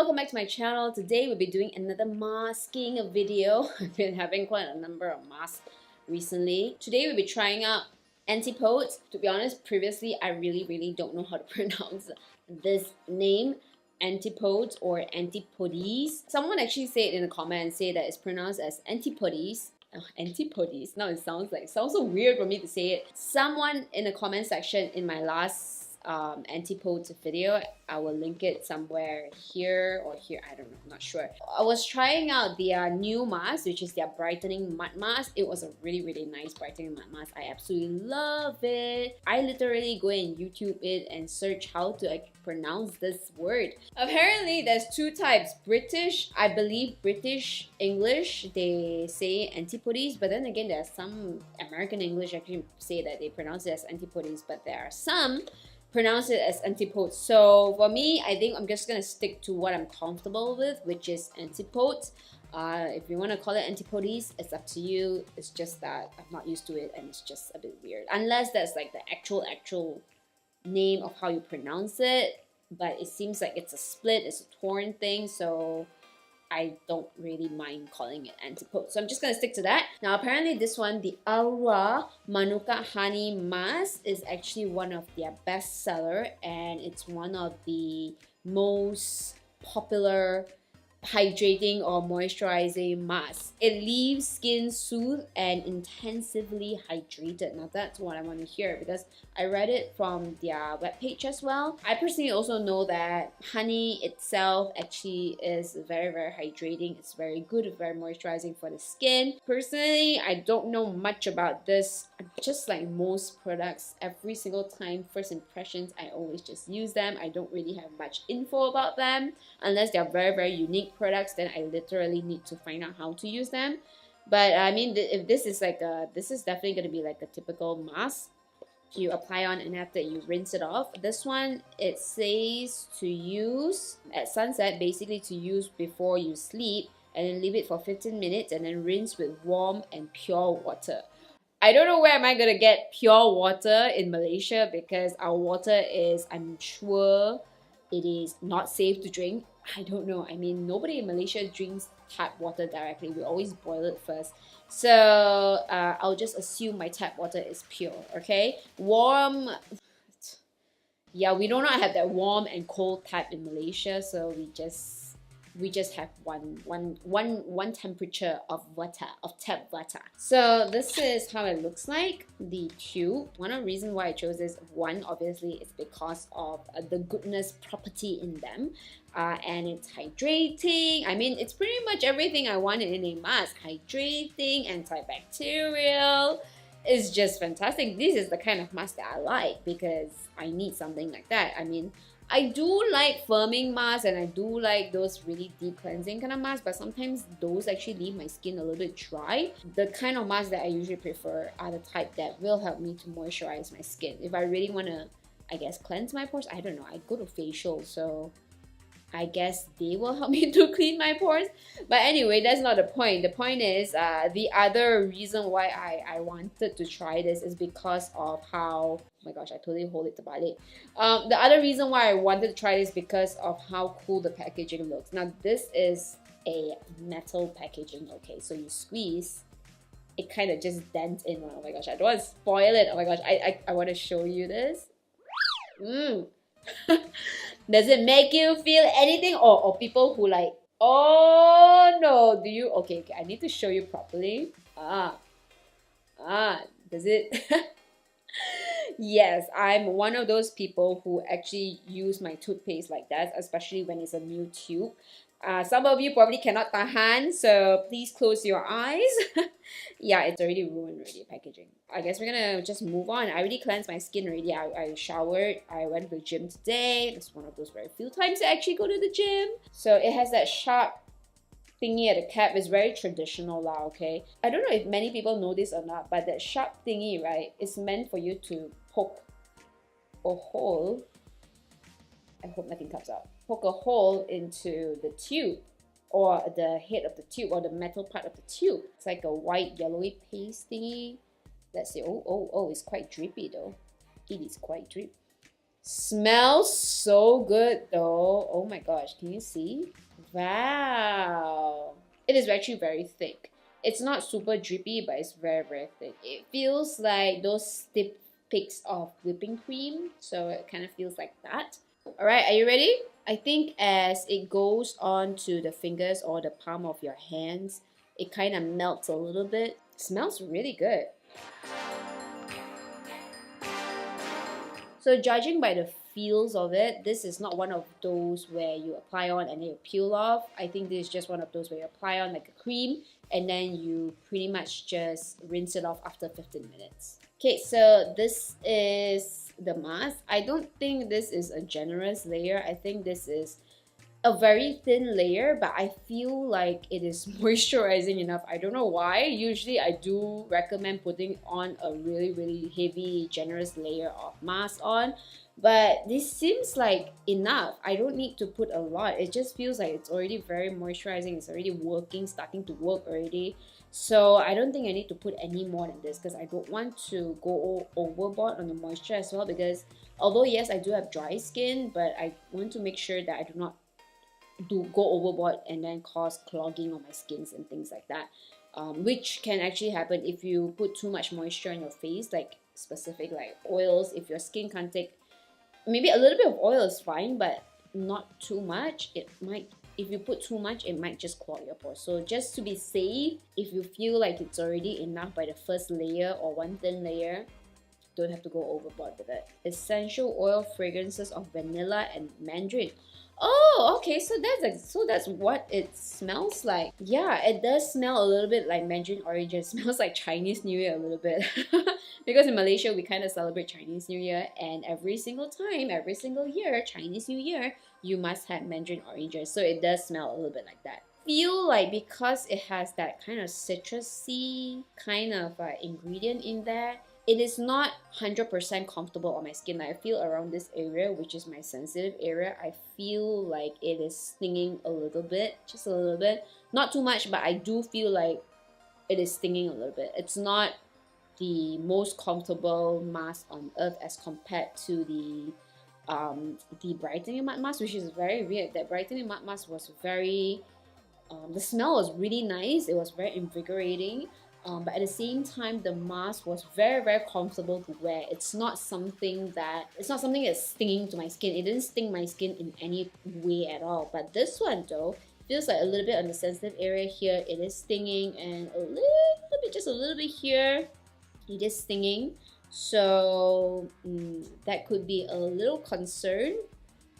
welcome back to my channel. Today we'll be doing another masking video. I've been having quite a number of masks recently. Today we'll be trying out Antipodes. To be honest, previously I really don't know how to pronounce this name, Antipodes or Antipodes. Someone actually said in the comment and say that it's pronounced as Antipodes. Oh, Antipodes. Now it sounds so weird for me to say it. Someone in the comment section in my last Antipodes video, I will link it somewhere here or here, I don't know, I'm not sure. I was trying out their new mask, which is their brightening mud mask. It was a really nice brightening mud mask. I absolutely love it. I literally go and YouTube it and search how to pronounce this word. Apparently there's two types. British, I believe British English, they say Antipodes, but then again there are some American English actually say that they pronounce it as Antipodes, but there are some pronounce it as Antipodes. So for me, I think I'm just gonna stick to what I'm comfortable with, which is Antipodes. If you want to call it Antipodes, it's up to you. It's just that I'm not used to it and it's just a bit weird. Unless that's like the actual name of how you pronounce it. But it seems like it's a split, it's a torn thing, so I don't really mind calling it Antipodes. So I'm just going to stick to that. Now apparently this one, the Aura Manuka Honey Mask, is actually one of their best seller, and it's one of the most popular hydrating or moisturizing masks. It leaves skin soothed and intensively hydrated. Now that's what I want to hear because I read it from their webpage as well. I personally also know that honey itself actually is very hydrating. It's very good, very moisturizing for the skin. Personally, I don't know much about this. Just like most products, every single time, first impressions, I always just use them. I don't really have much info about them unless they're very unique products. Then I literally need to find out how to use them. But I mean, if this is this is definitely going to be like a typical mask you apply on, and after you rinse it off. This one, it says to use at sunset, basically to use before you sleep, and then leave it for 15 minutes and then rinse with warm and pure water. I don't know where am I gonna get pure water in Malaysia, because our water is, I'm sure it is not safe to drink. I don't know. I mean, nobody in Malaysia drinks tap water directly. We always boil it first. So I'll just assume my tap water is pure, okay? Warm, yeah, we do not have that warm and cold tap in Malaysia, so we just have one temperature of water, of tap water. So this is how it looks like, the tube. One of the reasons why I chose this, one, obviously, is because of the goodness property in them. And it's hydrating. I mean, it's pretty much everything I wanted in a mask. Hydrating, antibacterial. It's just fantastic. This is the kind of mask that I like because I need something like that. I mean, I do like firming masks and I do like those really deep cleansing kind of masks, but sometimes those actually leave my skin a little bit dry. The kind of masks that I usually prefer are the type that will help me to moisturize my skin. If I really want to, I guess, cleanse my pores, I don't know, I go to facial, so I guess they will help me to clean my pores. But anyway, that's not the point. The point is, the other reason why I wanted to try this is because of how, oh my gosh, I totally hold it to balik. The other reason why I wanted to try this because of how cool the packaging looks. Now, this is a metal packaging, okay? So you squeeze, it kind of just dents in. Oh my gosh, I don't want to spoil it. Oh my gosh, I want to show you this. Does it make you feel anything? Or people who like, oh no, do you? Okay, I need to show you properly. Does it? Yes, I'm one of those people who actually use my toothpaste like that, especially when it's a new tube. Some of you probably cannot tahan, so please close your eyes. Yeah, it's already ruined already, packaging. I guess we're gonna just move on. I already cleansed my skin already. I showered. I went to the gym today. It's one of those very few times I actually go to the gym. So it has that sharp thingy at the cap. It's very traditional lah, okay? I don't know if many people know this or not, but that sharp thingy, right, is meant for you to poke a hole. I hope nothing comes out. Poke a hole into the tube or the head of the tube or the metal part of the tube. It's like a white yellowy paste thingy. Let's see. Oh, it's quite drippy though. It is quite drip. Smells so good though. Oh my gosh, can you see? Wow. It is actually very thick. It's not super drippy, but it's very, very thick. It feels like those thin peaks of whipping cream. So it kind of feels like that. All right, are you ready? I think as it goes on to the fingers or the palm of your hands, it kind of melts a little bit. It smells really good. So judging by the feels of it, this is not one of those where you apply on and then you peel off. I think this is just one of those where you apply on like a cream and then you pretty much just rinse it off after 15 minutes. Okay, so this is the mask. I don't think this is a generous layer. I think this is a very thin layer, but I feel like it is moisturizing enough. I don't know why. Usually I do recommend putting on a really, really heavy, generous layer of mask on, but this seems like enough. I don't need to put a lot. It just feels like it's already very moisturizing. It's already working, starting to work already. So I don't think I need to put any more than this because I don't want to go overboard on the moisture as well, because although yes, I do have dry skin, but I want to make sure that I do not go overboard and then cause clogging on my skins and things like that, which can actually happen if you put too much moisture on your face, like specific like oils. If your skin can't take, maybe a little bit of oil is fine, but not too much. It might, if you put too much, it might just clog your pores. So just to be safe, if you feel like it's already enough by the first layer or one thin layer, don't have to go overboard with it. Essential oil fragrances of vanilla and mandarin. Oh, okay, so that's what it smells like. Yeah, it does smell a little bit like mandarin orange. It smells like Chinese New Year a little bit. Because in Malaysia, we kind of celebrate Chinese New Year, and every single time, every single year, Chinese New Year, you must have mandarin oranges. So it does smell a little bit like that. Feel like because it has that kind of citrusy kind of ingredient in there, it is not 100% comfortable on my skin. Like I feel around this area, which is my sensitive area, I feel like it is stinging a little bit, just a little bit. Not too much, but I do feel like it is stinging a little bit. It's not the most comfortable mask on earth as compared to the brightening mud mask, which is very weird. That brightening mud mask was very, the smell was really nice. It was very invigorating. But at the same time, the mask was very, very comfortable to wear. It's not something that's stinging to my skin. It didn't sting my skin in any way at all. But this one though, feels like a little bit on the sensitive area here. It is stinging, and a little bit, just a little bit here, it is stinging. So that could be a little concern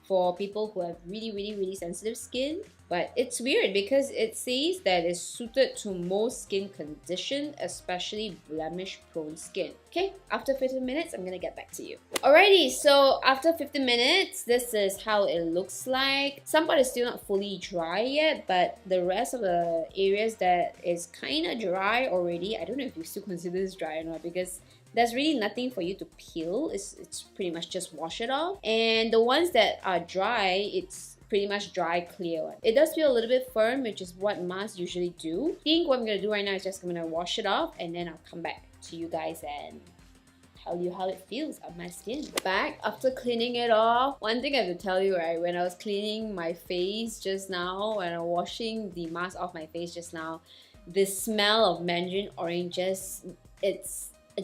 for people who have really, really, really sensitive skin. But it's weird because it says that it's suited to most skin conditions, especially blemish-prone skin. Okay, after 15 minutes, I'm gonna get back to you. Alrighty, so after 15 minutes, this is how it looks like. Some part is still not fully dry yet, but the rest of the areas that is kind of dry already, I don't know if you still consider this dry or not, because there's really nothing for you to peel. It's pretty much just wash it off. And the ones that are dry, it's pretty much dry, clear one. It does feel a little bit firm, which is what masks usually do. I think what I'm gonna do right now is just I'm gonna wash it off, and then I'll come back to you guys and tell you how it feels on my skin. Back after cleaning it off. One thing I have to tell you, right, when I was cleaning my face just now, when I was washing the mask off my face just now, the smell of mandarin oranges, it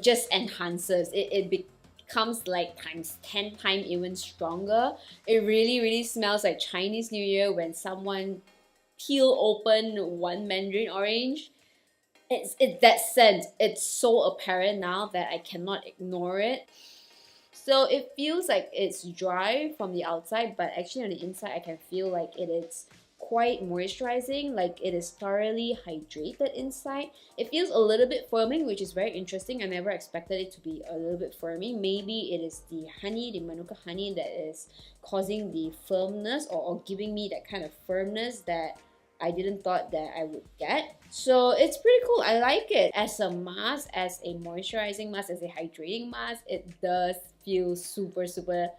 just enhances. It becomes like times 10 times even stronger. It really, really smells like Chinese New Year when someone peel open one mandarin orange. It's that scent. It's so apparent now that I cannot ignore it. So it feels like it's dry from the outside, but actually on the inside I can feel like it is quite moisturizing, like it is thoroughly hydrated inside. It feels a little bit firming, which is very interesting. I never expected it to be a little bit firming. Maybe it is the honey, the Manuka honey, that is causing the firmness or giving me that kind of firmness that I didn't thought that I would get. So it's pretty cool. I like it. As a mask, as a moisturizing mask, as a hydrating mask, it does feel super, super,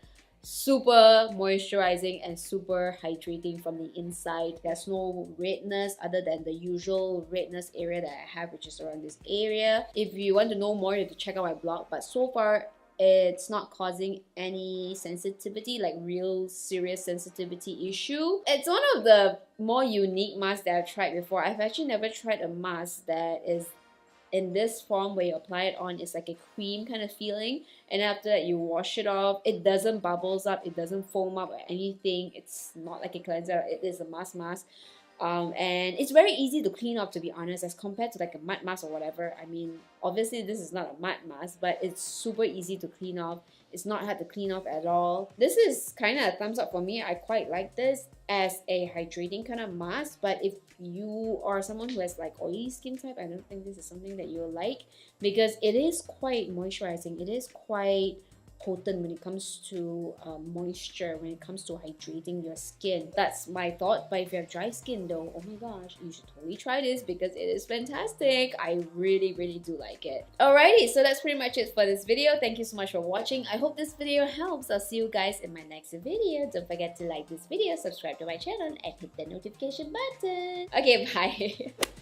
super moisturizing and super hydrating from the inside. There's no redness other than the usual redness area that I have, which is around this area. If you want to know more, you have to check out my blog. But so far, It's not causing any sensitivity, like real serious sensitivity issue. It's one of the more unique masks that I've tried before. I've actually never tried a mask that is in this form where you apply it on. It's like a cream kind of feeling, and after that you wash it off. It doesn't bubbles up, it doesn't foam up or anything. It's not like a cleanser, it is a mask. And it's very easy to clean up, to be honest, as compared to like a mud mask or whatever. I mean, obviously this is not a mud mask, but it's super easy to clean off. It's not hard to clean off at all. This is kind of a thumbs up for me. I quite like this as a hydrating kind of mask, but if you are someone who has like oily skin type, I don't think this is something that you'll like, because it is quite moisturizing. It is quite potent when it comes to moisture, when it comes to hydrating your skin. That's my thought. But if you have dry skin though, oh my gosh, you should totally try this because it is fantastic. I really do like it. Alrighty, so that's pretty much it for this video. Thank you so much for watching. I hope this video helps. I'll see you guys in my next video. Don't forget to like this video, subscribe to my channel, and hit the notification button. Okay, bye.